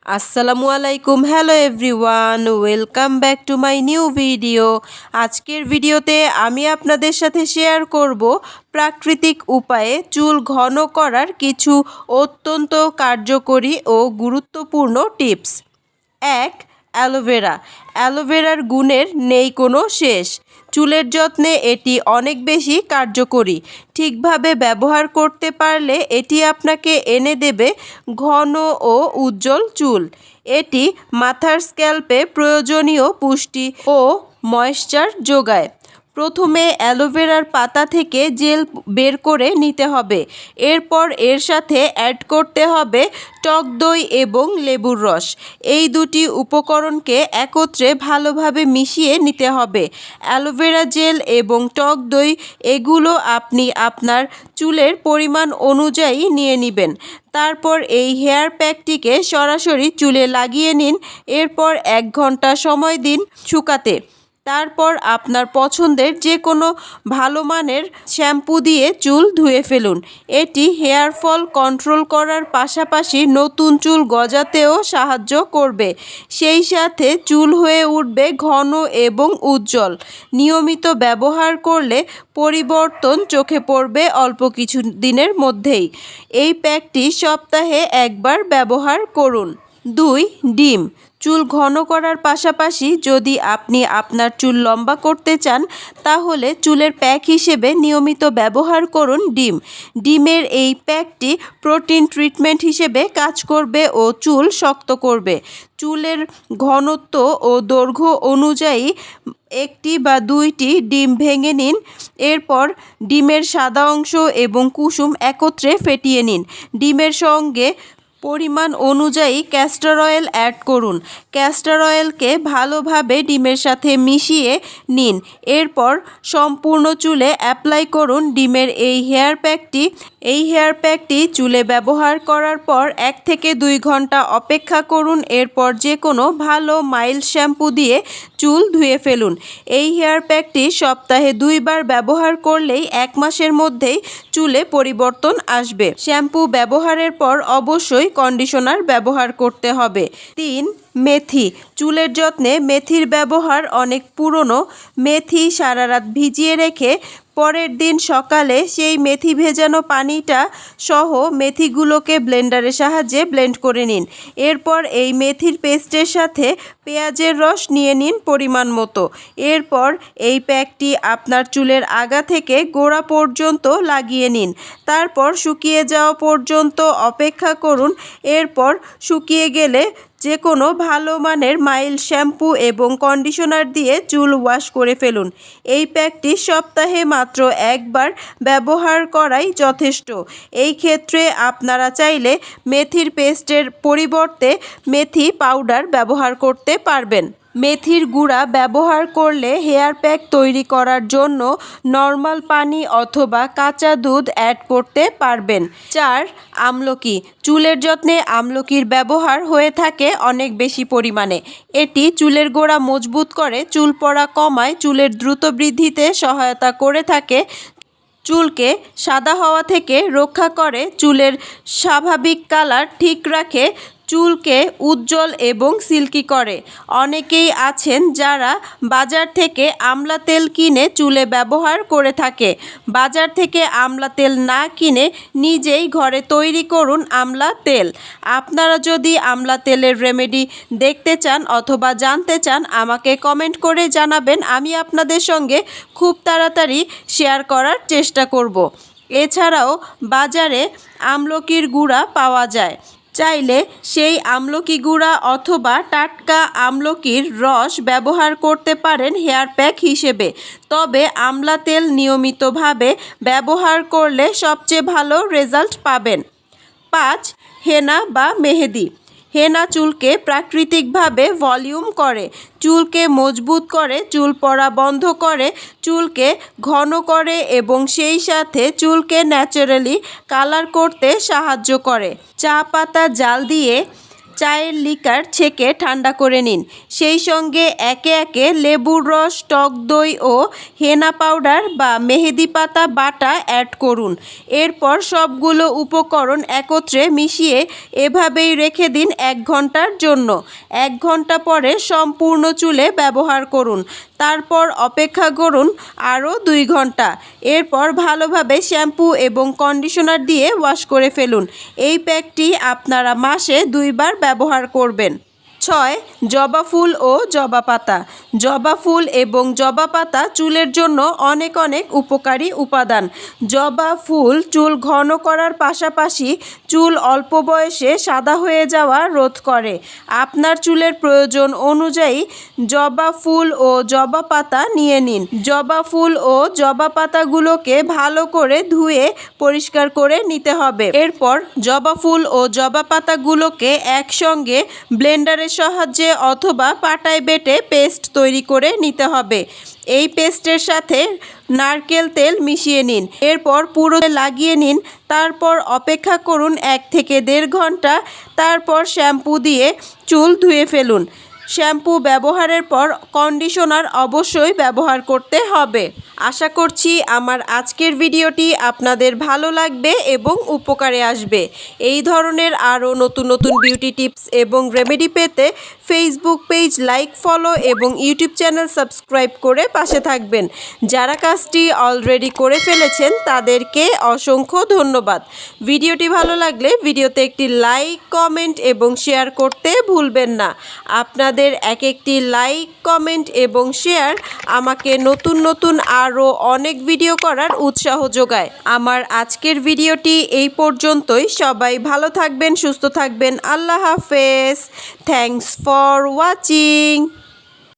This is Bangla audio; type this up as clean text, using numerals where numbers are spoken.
আসসালামু আলাইকুম, hello everyone, welcome back to my new video. আজকের ভিডিওতে আমি আপনাদের সাথে শেয়ার করব প্রাকৃতিক উপায়ে চুল ঘন করার কিছু অত্যন্ত কার্যকরী ও গুরুত্বপূর্ণ টিপস। ১. অ্যালোভেরা। অ্যালোভেরার গুণের নেই কোনো শেষ। চুলের যত্নে এটি অনেক বেশি কার্যকরী। ঠিকভাবে ব্যবহার করতে পারলে এটি আপনাকে এনে দেবে ঘন ও উজ্জ্বল চুল। এটি মাথার স্ক্যাল্পে প্রয়োজনীয় পুষ্টি ও ময়েশ্চার যোগায়। প্রথমে অ্যালোভেরার পাতা থেকে জেল বের করে নিতে হবে। এরপর এর সাথে অ্যাড করতে হবে টক দই এবং লেবুর রস। এই দুটি উপকরণকে একত্রে ভালোভাবে মিশিয়ে নিতে হবে। অ্যালোভেরা জেল এবং টক দই এগুলো আপনি আপনার চুলের পরিমাণ অনুযায়ী নিয়ে নেবেন। তারপর এই হেয়ার প্যাকটিকে সরাসরি চুলে লাগিয়ে নিন। এরপর 1 ঘন্টা সময় দিন শুকাতে। তারপর আপনার পছন্দের যে কোনো ভালো মানের শ্যাম্পু দিয়ে চুল ধুয়ে ফেলুন। এটি হেয়ার ফল কন্ট্রোল করার পাশাপাশি নতুন চুল গজাতেও সাহায্য করবে। সেই সাথে চুল হয়ে উঠবে ঘন এবং উজ্জ্বল। নিয়মিত ব্যবহার করলে পরিবর্তন চোখে পড়বে অল্প কিছু দিনের মধ্যেই। এই প্যাকটি সপ্তাহে একবার ব্যবহার করুন। 2. ডিম। চুল ঘন করার পাশাপাশি যদি আপনি আপনার চুল লম্বা করতে চান তাহলে চুলের প্যাক হিসেবে নিয়মিত ব্যবহার করুন ডিম। ডিমের এই প্যাকটি প্রোটিন ট্রিটমেন্ট হিসেবে কাজ করবে ও চুল শক্ত করবে। চুলের ঘনত্ব ও দৈর্ঘ্য অনুযায়ী 1টি বা 2টি ডিম ভেঙে নিন। এরপর ডিমের সাদা অংশ এবং কুসুম একত্রে ফেটিয়ে নিন। ডিমের সঙ্গে পরিমাণ অনুযায়ী ক্যাস্টর অয়েল অ্যাড করুন। ক্যাস্টর অয়েলকে ভালোভাবে ডিমের সাথে মিশিয়ে নিন। এরপর সম্পূর্ণ চুলে অ্যাপ্লাই করুন ডিমের এই হেয়ার প্যাকটি। এই হেয়ার প্যাকটি চুলে ব্যবহার করার পর 1 থেকে 2 ঘন্টা অপেক্ষা করুন। এরপর যে কোনো ভালো মাইল্ড শ্যাম্পু দিয়ে চুল ধুয়ে ফেলুন। এই হেয়ার প্যাকটি সপ্তাহে 2 বার ব্যবহার করলেই 1 মাসের মধ্যেই চুলে পরিবর্তন আসবে। শ্যাম্পু ব্যবহারের পর অবশ্যই কন্ডিশনার ব্যবহার করতে হবে। 3. মেথি। চুলের যত্নে মেথির ব্যবহার অনেক পুরনো। মেথি সারা রাত ভিজিয়ে রেখে পরের দিন সকালে সেই মেথি ভেজানো পানিটা সহ মেথিগুলোকে ব্লেন্ডারের সাহায্যে ব্লেন্ড করে নিন। এরপর এই মেথির পেস্টের সাথে পেঁয়াজের রস নিয়ে নিন পরিমাণ মতো। এরপর এই প্যাকটি আপনার চুলের আগা থেকে গোড়া পর্যন্ত লাগিয়ে নিন। তারপর শুকিয়ে যাওয়া পর্যন্ত অপেক্ষা করুন। এরপর শুকিয়ে গেলে যে কোনো ভালো মানের মাইল্ড শ্যাম্পু এবং কন্ডিশনার দিয়ে চুল ওয়াশ করে ফেলুন। এই প্যাকটি সপ্তাহে মাত্র 1 বার ব্যবহার করাই যথেষ্ট। এই ক্ষেত্রে আপনারা চাইলে মেথির পেস্টের পরিবর্তে মেথি পাউডার ব্যবহার করতে পারবেন। মেথির গুঁড়া ব্যবহার করলে হেয়ার প্যাক তৈরি করার জন্য নর্মাল পানি অথবা কাঁচা দুধ অ্যাড করতে পারবেন। 4. আমলকি। চুলের যত্নে আমলকির ব্যবহার হয়ে থাকে অনেক বেশি পরিমাণে। এটি চুলের গোড়া মজবুত করে, চুল পড়া কমায়, চুলের দ্রুত বৃদ্ধিতে সহায়তা করে থাকে, চুলকে সাদা হওয়া থেকে রক্ষা করে, চুলের স্বাভাবিক কালার ঠিক রাখে, চুলকে উজ্জ্বল এবং সিল্কি করে। অনেকেই আছেন যারা বাজার থেকে আমলা তেল কিনে চুলে ব্যবহার করে থাকে। বাজার থেকে আমলা তেল না কিনে নিজেই ঘরে তৈরি করুন আমলা তেল। আপনারা যদি আমলা তেলের রেমেডি দেখতে চান অথবা জানতে চান আমাকে কমেন্ট করে জানাবেন। আমি আপনাদের সঙ্গে খুব তাড়াতাড়ি শেয়ার করার চেষ্টা করব। এছাড়াও বাজারে আমলকির গুঁড়া পাওয়া যায়। চাইলে সেই আমলকি গুঁড়া অথবা টাটকা আমলকির রস ব্যবহার করতে পারেন হেয়ার প্যাক হিসেবে। তবে আমলা তেল নিয়মিতভাবে ব্যবহার করলে সবচেয়ে ভালো রেজাল্ট পাবেন। 5. হেনা বা মেহেদি। হেনা চুলকে প্রাকৃতিকভাবে ভলিউম করে, চুলকে মজবুত করে, চুল পড়া বন্ধ করে, চুলকে ঘন করে এবং সেই সাথে চুলকে ন্যাচারালি কালার করতে সাহায্য করে। চা পাতা জাল দিয়ে চায়ের লিকার ছেঁকে ঠান্ডা করে নিন। সেই সঙ্গে একে একে লেবুর রস, টক দই ও হেনা পাউডার বা মেহেদি পাতা বাটা অ্যাড করুন। এরপর সবগুলো উপকরণ একত্রে মিশিয়ে এভাবেই রেখে দিন 1 ঘন্টার জন্য। 1 ঘন্টা পরে সম্পূর্ণ চুলে ব্যবহার করুন। তারপর অপেক্ষা করুন আরও 2 ঘন্টা। এরপর ভালোভাবে শ্যাম্পু এবং কন্ডিশনার দিয়ে ওয়াশ করে ফেলুন। এই প্যাকটি আপনারা মাসে 2 বার ব্যবহার করবেন। 6. জবা ফুল ও জবা পাতা। জবা ফুল এবং জবা পাতা চুলের জন্য অনেক উপকারী উপাদান। জবা ফুল চুল ঘন করার পাশাপাশি চুল অল্প বয়সে সাদা হয়ে যাওয়া রোধ করে। আপনার চুলের প্রয়োজন অনুযায়ী জবা ফুল ও জবা পাতা নিয়ে নিন। জবা ফুল ও জবা পাতাগুলোকে ভালো করে ধুয়ে পরিষ্কার করে নিতে হবে। এরপর জবা ফুল ও জবা পাতাগুলোকে একসঙ্গে ব্লেন্ডারের সাহায্যে অথবা পাটায় বেটে পেস্ট তৈরি করে নিতে হবে। এই পেস্টের সাথে নারকেল তেল মিশিয়ে নিন। এরপর পুরো লাগিয়ে নিন। তারপর অপেক্ষা করুন 1 থেকে 1.5 ঘন্টা। তারপর শ্যাম্পু দিয়ে চুল ধুয়ে ফেলুন। শ্যাম্পু ব্যবহারের পর কন্ডিশনার অবশ্যই ব্যবহার করতে হবে। আশা করছি আমার আজকের ভিডিওটি আপনাদের ভালো লাগবে এবং উপকারে আসবে। এই ধরনের আরও নতুন বিউটি টিপস এবং রেমেডি পেতে ফেসবুক পেজ লাইক, ফলো এবং ইউটিউব চ্যানেল সাবস্ক্রাইব করে পাশে থাকবেন। যারা কাজটি অলরেডি করে ফেলেছেন তাদেরকে অসংখ্য ধন্যবাদ। ভিডিওটি ভালো লাগলে ভিডিওতে একটি লাইক, কমেন্ট এবং শেয়ার করতে ভুলবেন না। আপনাদের একটি লাইক, কমেন্ট এবং শেয়ার আমাকে নতুন আরও অনেক ভিডিও করার উৎসাহ যোগায়। আমার আজকের ভিডিওটি এই পর্যন্তই। সবাই ভালো থাকবেন, সুস্থ থাকবেন। আল্লাহ হাফেজ। Thanks for watching.